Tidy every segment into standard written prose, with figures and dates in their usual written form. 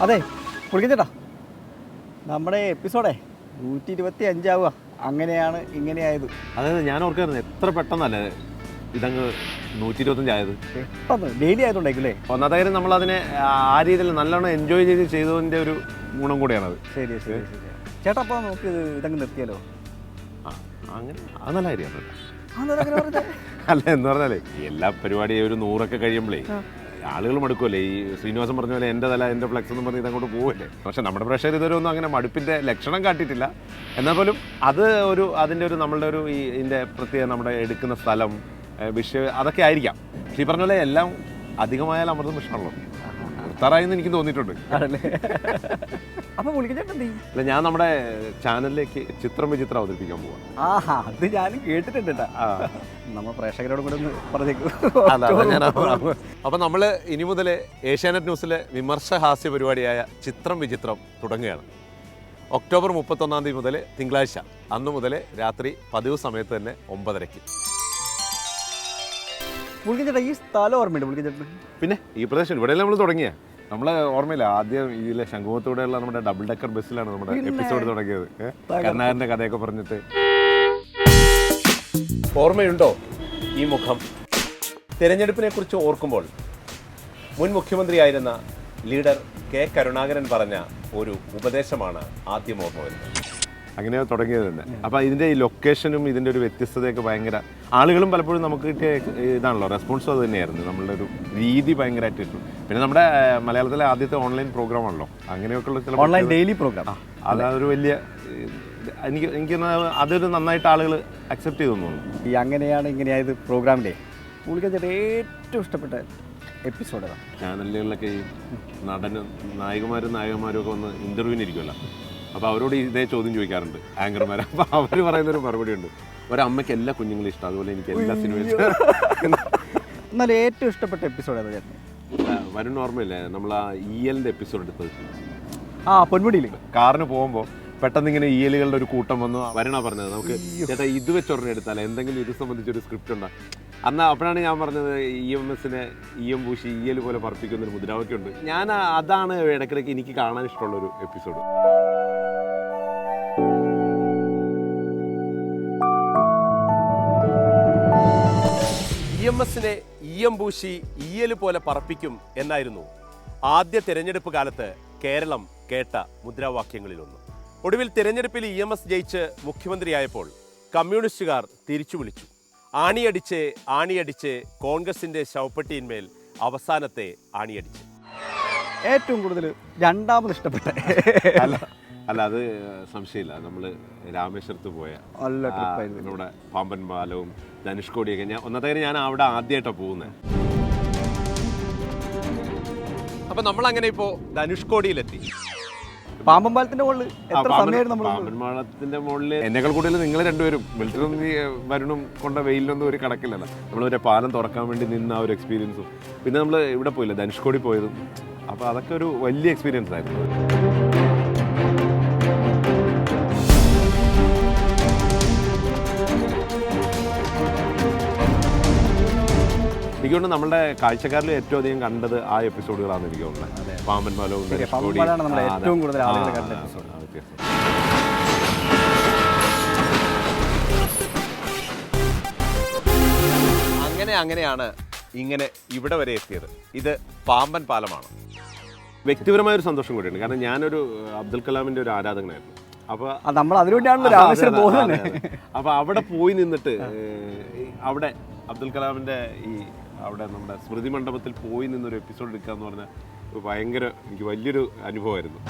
അതെ പുള്ളിക്കേട്ടാ, നമ്മുടെ എപ്പിസോഡേ 125 ആവുക. അങ്ങനെയാണ് ഇങ്ങനെയായത്. അതായത് ഞാൻ ഓർക്കായിരുന്നു എത്ര പെട്ടെന്നല്ലേ ഇതങ്ങ് 125 ആയത്. പെട്ടെന്ന് ഡെയിലി ആയതുകൊണ്ടായിരിക്കും. ഒന്നാമത്തെ കാര്യം നമ്മളതിനെ ആ രീതിയിൽ നല്ലോണം എൻജോയ് ചെയ്തതിൻ്റെ ഒരു ഗുണം കൂടിയാണത്. ശരി ശരി ശരി ചേട്ടാ, അപ്പോൾ നമുക്ക് ഇതങ്ങ് നിർത്തിയാലോ? അങ്ങനെ അത് നല്ല കാര്യമാണ്. അല്ല എന്ന് പറഞ്ഞാലേ എല്ലാ പരിപാടിയും ഒരു 100 കഴിയുമ്പോഴേ ആളുകൾ മടുക്കുമല്ലേ. ഈ ശ്രീനിവാസൻ പറഞ്ഞ പോലെ എൻ്റെ തല എൻ്റെ ഫ്ലെക്സ് എന്ന് പറഞ്ഞ് ഇതങ്ങോട്ട് പോവല്ലേ. പക്ഷെ നമ്മുടെ പ്രഷർ ഇതുവരെ ഒന്നും അങ്ങനെ മടുപ്പിൻ്റെ ലക്ഷണം കാട്ടിയിട്ടില്ല. എന്നാൽ പോലും അത് അതിൻ്റെ ഒരു നമ്മളുടെ ഒരു ഇതിൻ്റെ പ്രത്യേക നമ്മുടെ എടുക്കുന്ന സ്ഥലം വിഷയം അതൊക്കെ ആയിരിക്കാം. പക്ഷെ ഈ പറഞ്ഞ പോലെ എല്ലാം അധികമായാൽ അമൃതം വിഷമാണല്ലോ. നിർത്താറായെന്ന് എനിക്ക് തോന്നിയിട്ടുണ്ട്. അല്ല, ഞാൻ നമ്മുടെ ചാനലിലേക്ക് ചിത്രം വിചിത്രം അവതരിപ്പിക്കാൻ പോവാം. അത് ഞാനും കേട്ടിട്ടുണ്ട്. നമ്മൾ പ്രേക്ഷകരോട് കൂടെ ഒന്ന് പറഞ്ഞേക്കും. അപ്പം നമ്മൾ ഇനി മുതൽ ഏഷ്യാനെറ്റ് ന്യൂസിലെ വിമർശഹാസ്യ പരിപാടിയായ ചിത്രം വിചിത്രം തുടങ്ങുകയാണ്. ഒക്ടോബർ 31 മുതൽ തിങ്കളാഴ്ച അന്നു മുതൽ രാത്രി പതിവ് സമയത്ത് തന്നെ 9:30. പുള്ളിക്കേട്ടാ, ഈ സ്ഥലം ഓർമ്മയുണ്ട് പുള്ളിക്കേട്ടൻ? പിന്നെ ഈ പ്രദേശം ഇവിടെയെല്ലാം നമ്മൾ തുടങ്ങിയ നമ്മളെ ഓർമ്മയില്ല. ആദ്യം ഇതിലെ ശംഖുമുഖത്തൂടെയുള്ള നമ്മുടെ ഡബിൾ ഡെക്കർ ബസ്സിലാണ് നമ്മുടെ എപ്പിസോഡ് തുടങ്ങിയത്. കരുണാകരൻ്റെ കഥയൊക്കെ പറഞ്ഞിട്ട്. ഓർമ്മയുണ്ടോ ഈ മുഖം? തിരഞ്ഞെടുപ്പിനെ കുറിച്ച് ഓർക്കുമ്പോൾ മുൻ മുഖ്യമന്ത്രിയായിരുന്ന ലീഡർ കെ കരുണാകരൻ പറഞ്ഞ ഒരു ഉപദേശമാണ് ആദ്യം ഓർമ്മ വരുന്നത്. അങ്ങനെ തുടങ്ങിയത് തന്നെ. അപ്പോൾ ഇതിൻ്റെ ഈ ലൊക്കേഷനും ഇതിൻ്റെ ഒരു വ്യത്യസ്തതയൊക്കെ ഭയങ്കര, ആളുകളും പലപ്പോഴും നമുക്ക് കിട്ടിയ ഇതാണല്ലോ റെസ്പോൺസും അത് തന്നെയായിരുന്നു. നമ്മളുടെ ഒരു രീതി ഭയങ്കരമായിട്ട് കിട്ടും. പിന്നെ നമ്മുടെ മലയാളത്തിലെ ആദ്യത്തെ ഓൺലൈൻ പ്രോഗ്രാമാണല്ലോ, അങ്ങനെയൊക്കെയുള്ള ചില ഓൺലൈൻ ഡെയിലി പ്രോഗ്രാം. അതൊരു വലിയ എനിക്ക് അതൊരു നന്നായിട്ട് ആളുകൾ അക്സെപ്റ്റ് ചെയ്തു തോന്നുന്നു. ഈ അങ്ങനെയാണ് ഇങ്ങനെയായത് പ്രോഗ്രാമിൻ്റെ പുള്ളിക്കേട്ട ഏറ്റവും ഇഷ്ടപ്പെട്ട എപ്പിസോഡ് ചാനലുകളിലൊക്കെ ഈ നായകന്മാരും ഒക്കെ വന്ന് ഇൻ്റർവ്യൂവിന് ഇരിക്കുമല്ലോ. അപ്പോൾ അവരോട് ഇതേ ചോദ്യം ചോദിക്കാറുണ്ട് ആങ്കർമാർ. അപ്പോൾ അവർ പറയുന്നൊരു മറുപടി ഉണ്ട്, ഒരമ്മയ്ക്ക് എല്ലാ കുഞ്ഞുങ്ങളും ഇഷ്ടം, അതുപോലെ എനിക്ക് എല്ലാ സിനിമയും ഇഷ്ടം. എന്നാലും ഏറ്റവും ഇഷ്ടപ്പെട്ട എപ്പിസോഡ് ഏതാ ചേട്ടൻ? വരുൺ ഓർമ്മയില്ലേ നമ്മൾ ആ ഇയലിൻ്റെ എപ്പിസോഡ് എടുത്തത്? പൊന്മുടിയിൽ കാറിന് പോകുമ്പോൾ പെട്ടെന്ന് ഇങ്ങനെ ഇയലുകളുടെ ഒരു കൂട്ടം വന്നു. വരുണാ പറഞ്ഞത്, നമുക്ക് ചേട്ടാ ഇത് വെച്ചൊരെണ്ണം എടുത്താലേ എന്തെങ്കിലും ഇത് സംബന്ധിച്ചൊരു സ്ക്രിപ്റ്റ് ഉണ്ടാ. അപ്പോഴാണ് ഞാൻ പറഞ്ഞത് EMSനെ EM പൂശി ഇയൽ പോലെ പറപ്പിക്കുന്നൊരു മുദ്രാവാക്യമുണ്ട്. ഞാൻ അതാണ് ഇടയ്ക്കിടയ്ക്ക് എനിക്ക് കാണാൻ ഇഷ്ടമുള്ളൊരു എപ്പിസോഡ്. EMSനെ EM പൂശി ഇയൽ പോലെ പറപ്പിക്കും എന്നായിരുന്നു ആദ്യ തിരഞ്ഞെടുപ്പ് കാലത്ത് കേരളം കേട്ട മുദ്രാവാക്യങ്ങളിലൊന്ന്. ഒടുവിൽ തിരഞ്ഞെടുപ്പിൽ EMS ജയിച്ച് മുഖ്യമന്ത്രിയായപ്പോൾ കമ്മ്യൂണിസ്റ്റുകാർ തിരിച്ചു വിളിച്ചു, ആണിയടിച്ച് ആണിയടിച്ച് കോൺഗ്രസിന്റെ ശവപ്പെട്ടിയിന്മേൽ അവസാനത്തെ ആണിയടിച്ച്. ഏറ്റവും കൂടുതൽ രണ്ടാമത് ഇഷ്ടപ്പെട്ട അല്ല അത് സംശയമില്ല, നമ്മൾ രാമേശ്വരത്ത് പോയ നമ്മുടെ പാമ്പൻ പാലവും ധനുഷ്കോടിയൊക്കെ. ഒന്നത്തെ കാര്യം ഞാൻ അവിടെ ആദ്യമായിട്ടാണ് പോകുന്നത്. അപ്പം നമ്മളങ്ങനെ ഇപ്പോൾ ധനുഷ്കോടിയിലെത്തി. പാമ്പൻ പാലത്തിന്റെ മുകളിൽ പാമ്പൻ പാലത്തിന്റെ മുകളിൽ എന്നെക്കാൾ കൂടുതൽ നിങ്ങൾ രണ്ടുപേരും മിലിറ്ററി വരുണും കൊണ്ട വെയിലൊന്നും ഒരു കണക്കില്ലല്ലോ. നമ്മളൊരു പാലം തുറക്കാൻ വേണ്ടി നിന്ന ആ ഒരു എക്സ്പീരിയൻസും, പിന്നെ നമ്മൾ ഇവിടെ പോയില്ല ധനുഷ്കോടി പോയതും. അപ്പോൾ അതൊക്കെ ഒരു വലിയ എക്സ്പീരിയൻസ് ആയിരുന്നു. എനിക്കുകൊണ്ട് നമ്മുടെ കാഴ്ചക്കാരിൽ ഏറ്റവും അധികം കണ്ടത് ആ എപ്പിസോഡുകളാണ് എനിക്ക് തോന്നുന്നത്. പാമ്പൻ പാലവും ഏറ്റവും കൂടുതൽ ആളുകൾ കണ്ട എപ്പിസോഡ്. അങ്ങനെയാണ് ഇങ്ങനെ ഇവിടെ വരെ എത്തിയത്. ഇത് പാമ്പൻ പാലമാണ്. വ്യക്തിപരമായൊരു സന്തോഷം കൂടിയുണ്ട്, കാരണം ഞാനൊരു അബ്ദുൽ കലാമിൻ്റെ ഒരു ആരാധകനായിരുന്നു. അപ്പോൾ നമ്മൾ അതിനുവേണ്ടിയാണല്ലോ രാമേശ്വരം പോകുന്നത്. അപ്പോൾ അവിടെ പോയി നിന്നിട്ട് അവിടെ അബ്ദുൽ കലാമിൻ്റെ അവിടെ നമ്മുടെ സ്മൃതി മണ്ഡപത്തിൽ പോയി നിന്നൊരു എപ്പിസോഡ് എടുക്കുക എന്ന് പറഞ്ഞാൽ ഭയങ്കര എനിക്ക് വലിയൊരു അനുഭവമായിരുന്നു.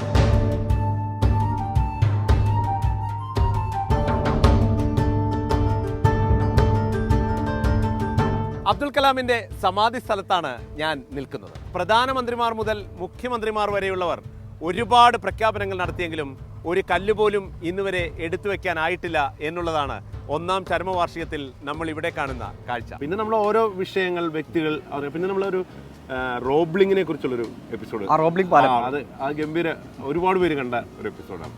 അബ്ദുൽ കലാമിൻ്റെ സമാധി സ്ഥലത്താണ് ഞാൻ നിൽക്കുന്നത്. പ്രധാനമന്ത്രിമാർ മുതൽ മുഖ്യമന്ത്രിമാർ വരെയുള്ളവർ ഒരുപാട് പ്രഖ്യാപനങ്ങൾ നടത്തിയെങ്കിലും ഒരു കല്ലുപോലും ഇന്നുവരെ എടുത്തു വെക്കാനായിട്ടില്ല എന്നുള്ളതാണ് ഒന്നാം ചരമവാർഷികത്തിൽ നമ്മൾ ഇവിടെ കാണുന്ന കാഴ്ച. പിന്നെ നമ്മൾ ഓരോ വിഷയങ്ങൾ, വ്യക്തികൾ, പിന്നെ നമ്മളൊരു റോബ്ലിങ്ങിനെ കുറിച്ചുള്ളൊരു എപ്പിസോഡ്, അത് ആ ഗംഭീര ഒരുപാട് പേര് കണ്ട ഒരു എപ്പിസോഡാണ്.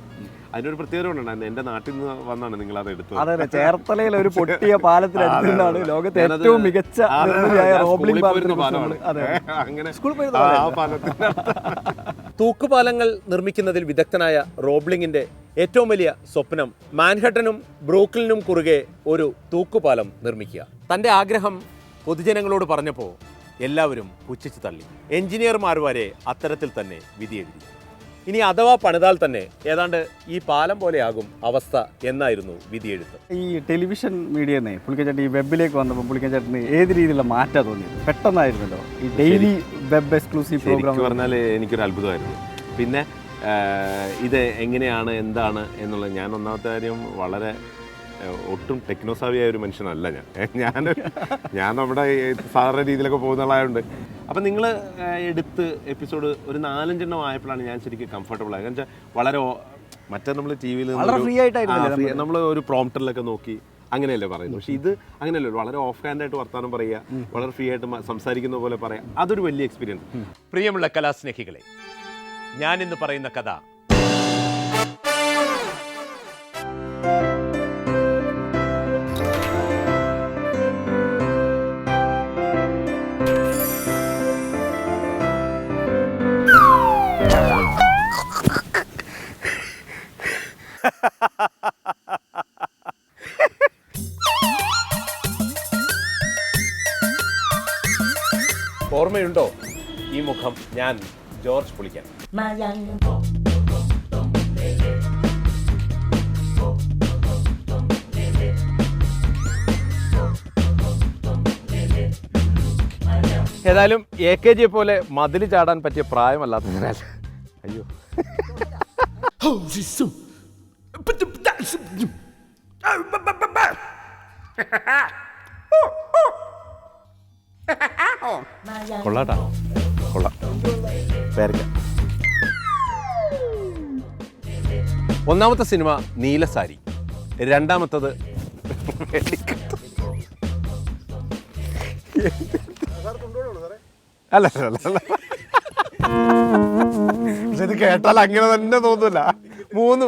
അതിനൊരു പ്രത്യേകത കൊണ്ടാണ് എൻ്റെ നാട്ടിൽ നിന്ന് വന്നാണ് നിങ്ങൾ അത് എടുത്തത്. അതെ, ചേർത്തലയിൽ ഒരു പൊട്ടിയ പാലത്തിലാണ് ലോകത്തെ ഏറ്റവും മികച്ച പാലമാണ്. അങ്ങനെ ആ പാലത്തിന്റെ തൂക്കുപാലങ്ങൾ നിർമ്മിക്കുന്നതിൽ വിദഗ്ധനായ റോബ്ലിങ്ങിന്റെ ഏറ്റവും വലിയ സ്വപ്നം മാൻഹട്ടനും ബ്രൂക്ലിനും കുറുകെ ഒരു തൂക്കുപാലം നിർമ്മിക്കുക. തൻ്റെ ആഗ്രഹം പൊതുജനങ്ങളോട് പറഞ്ഞപ്പോൾ എല്ലാവരും പുച്ഛിച്ച് തള്ളി. എഞ്ചിനീയർമാർ വരെ അത്തരത്തിൽ തന്നെ വിധിയെഴുതി. ഇനി അഥവാ പണിതാൽ തന്നെ ഏതാണ്ട് ഈ പാലം പോലെയാകും അവസ്ഥ എന്നായിരുന്നു വിധിയെഴുത്ത്. ഈ ടെലിവിഷൻ മീഡിയന്ന് പുള്ളിക്കച്ചേട്ടൻ ഈ വെബിലേക്ക് വന്നപ്പോൾ പുള്ളിക്കച്ചേട്ടന് ഏത് രീതിയിലുള്ള മാറ്റാ തോന്നിയത്? പെട്ടെന്നായിരുന്നല്ലോ ഈ ഡെയിലി വെബ് എക്സ്ക്ലൂസീവ് പ്രോഗ്രാം പറഞ്ഞാൽ എനിക്കൊരു അത്ഭുതമായിരുന്നു. പിന്നെ ഇത് എങ്ങനെയാണ് എന്താണ് എന്നുള്ളത് ഞാൻ ഒന്നാമത്തെ കാര്യം വളരെ ഒട്ടും ടെക്നോസാവിയായ ഒരു മനുഷ്യനല്ല ഞാൻ നമ്മുടെ സാധാരണ രീതിയിലൊക്കെ പോകുന്നതായതുകൊണ്ട്. അപ്പം നിങ്ങൾ എടുത്ത് എപ്പിസോഡ് ഒരു 4-5 എണ്ണം ആയപ്പോഴാണ് ഞാൻ ശരിക്കും കംഫർട്ടബിൾ ആയത്. കാരണം വെച്ചാൽ വളരെ മറ്റേ നമ്മൾ ടി വിയിൽ നമ്മൾ ഒരു പ്രോംപ്റ്ററിലൊക്കെ നോക്കി അങ്ങനെയല്ലേ പറയുന്നത്. പക്ഷേ ഇത് അങ്ങനെയല്ലോ, വളരെ ഓഫ് ഹാൻഡായിട്ട് വർത്താനം പറയുക, വളരെ ഫ്രീ ആയിട്ട് സംസാരിക്കുന്ന പോലെ പറയാം. അതൊരു വലിയ എക്സ്പീരിയൻസ്. പ്രിയമുള്ള കലാസ്നേഹികളെ, ഞാൻ ഇന്ന് പറയുന്ന കഥ ഓർമ്മയുണ്ടോ ഈ മുഖം? ഞാൻ ജോർജ് പുളിക്കൻ. ഏതായാലും AKG പോലെ മതിൽ ചാടാൻ പറ്റിയ പ്രായമല്ലാത്തതിനാൽ അയ്യോ കൊള്ളാട്ടാ, കൊള്ളാം. പേരയ്ക്ക. ഒന്നാമത്തെ സിനിമ നീലസാരി, രണ്ടാമത്തത് അല്ല ഇത് കേട്ടാൽ അങ്ങനെ തന്നെ തോന്നൂല. 3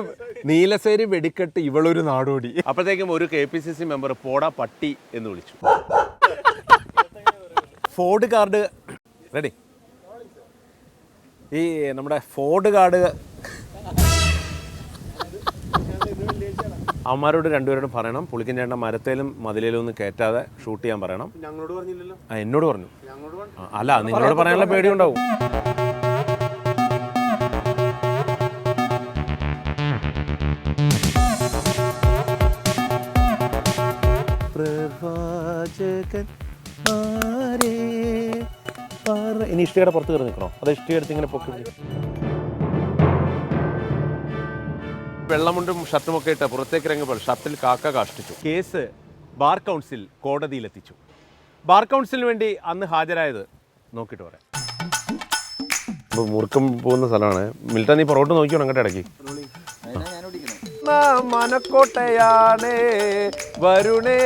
നീലസേരി, വെടിക്കെട്ട്, ഇവളൊരു നാടോടി. അപ്പോഴത്തേക്കും ഒരു KPCC മെമ്പർ പോടാ പട്ടി എന്ന് വിളിച്ചു. Ford card ready. ഈ നമ്മുടെ ഫോർഡ് കാർഡ് അവന്മാരോട് രണ്ടുപേരോടും പറയണം, പുളിക്കൻ ചേട്ടൻ മരത്തേലും മതിലേലും ഒന്നും കയറ്റാതെ ഷൂട്ട് ചെയ്യാൻ പറയണം. ഞങ്ങളോട് പറഞ്ഞില്ലല്ലോ? എന്നോട് പറഞ്ഞു. അല്ല, നിങ്ങളോട് പറയാനുള്ള പേടിയുണ്ടാവും. ഇനി ഇഷ്ടികയുടെ പുറത്ത് കയറി നിൽക്കണോ? അത് ഇഷ്ടികയെടുത്ത് ഇങ്ങനെ പൊക്കി വെള്ളമുണ്ടും ഷർട്ടുമൊക്കെ ഇട്ട് പുറത്തേക്ക് ഇറങ്ങുമ്പോൾ ഷർട്ടിൽ കാക്ക കാഷ്ടിച്ചു. കേസ് ബാർ കൗൺസിൽ കോടതിയിലെത്തിച്ചു. ബാർ കൗൺസിലിന് വേണ്ടി അന്ന് ഹാജരായത് നോക്കിയിട്ട് പറയാം. അപ്പോൾ മുറുക്കം പോകുന്ന സ്ഥലമാണ്. മിൽട്ടൻ, നീ പുറകോട്ട് നോക്കിയോ അങ്ങോട്ട് ഇടയ്ക്ക്. മനക്കോട്ടയാണേ വരുണേ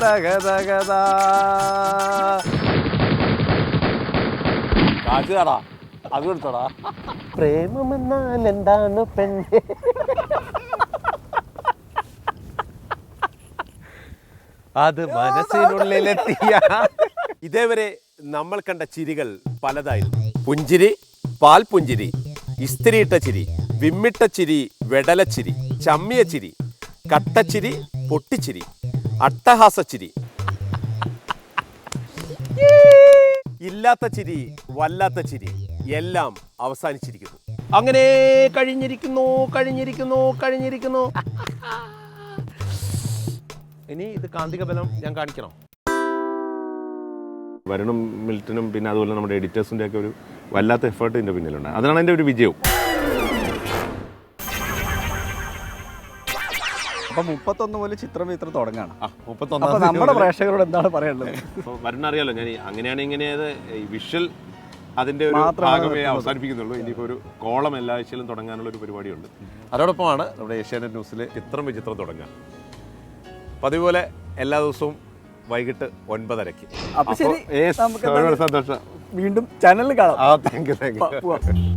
തകതകതാ കാച്ചുകാടാ, അത് എടുത്തോടാ. പ്രേമമെന്നാൽ എന്താണ് പെണ്ണെ? അത് മനസ്സിനുള്ളിലെത്തിയ. ഇതേവരെ നമ്മൾ കണ്ട ചിരികൾ പലതായിരുന്നു. പുഞ്ചിരി, പാൽ പുഞ്ചിരി, ഇസ്തിരിയിട്ട ചിരി, വിമ്മിട്ട ചിരി, വെടലച്ചിരി, ചമ്മിയ ചിരി, കട്ടച്ചിരി, പൊട്ടിച്ചിരി, അട്ടഹാസച്ചിരി, ഇല്ലാത്ത ചിരി, വല്ലാത്ത ചിരി, എല്ലാം അവസാനിച്ചിരിക്കുന്നു. അങ്ങനെ കഴിഞ്ഞിരിക്കുന്നു. ഇനി ഇത് കാന്തിക ബലം ഞാൻ കാണിക്കണം. വരുണും മിൽട്ടനും പിന്നെ അതുപോലെ നമ്മുടെ എഡിറ്റേഴ്സിൻ്റെ ഒക്കെ ഒരു വല്ലാത്ത എഫേർട്ട് ഇതിൻ്റെ പിന്നിലുണ്ട്. അതാണ് എൻ്റെ ഒരു വിജയവും. അപ്പം 31 മുതൽ ചിത്രം തുടങ്ങാണ്. 31 നമ്മുടെ പ്രേക്ഷകരോട് എന്താണ് പറയാനുള്ളത്? വരുണ അറിയാലോ, ഞാൻ അങ്ങനെയാണ് ഇങ്ങനെയത് വിഷ്വൽ അതിൻ്റെ ഒരു ഭാഗമേ അവസാനിപ്പിക്കുന്നുള്ളൂ. ഇനിയിപ്പോൾ ഒരു കോളം എല്ലാ ആഴ്ചയിലും തുടങ്ങാനുള്ള ഒരു പരിപാടിയുണ്ട്. അതോടൊപ്പമാണ് നമ്മുടെ ഏഷ്യാനെറ്റ് ന്യൂസിൽ ചിത്രം വിചിത്രം തുടങ്ങുക. പതിപോലെ എല്ലാ ദിവസവും വൈകിട്ട് 9:30. അപ്പോൾ ശരി, നമുക്ക് സന്തോഷം. വീണ്ടും ചാനലിൽ കാണാം. Thank you.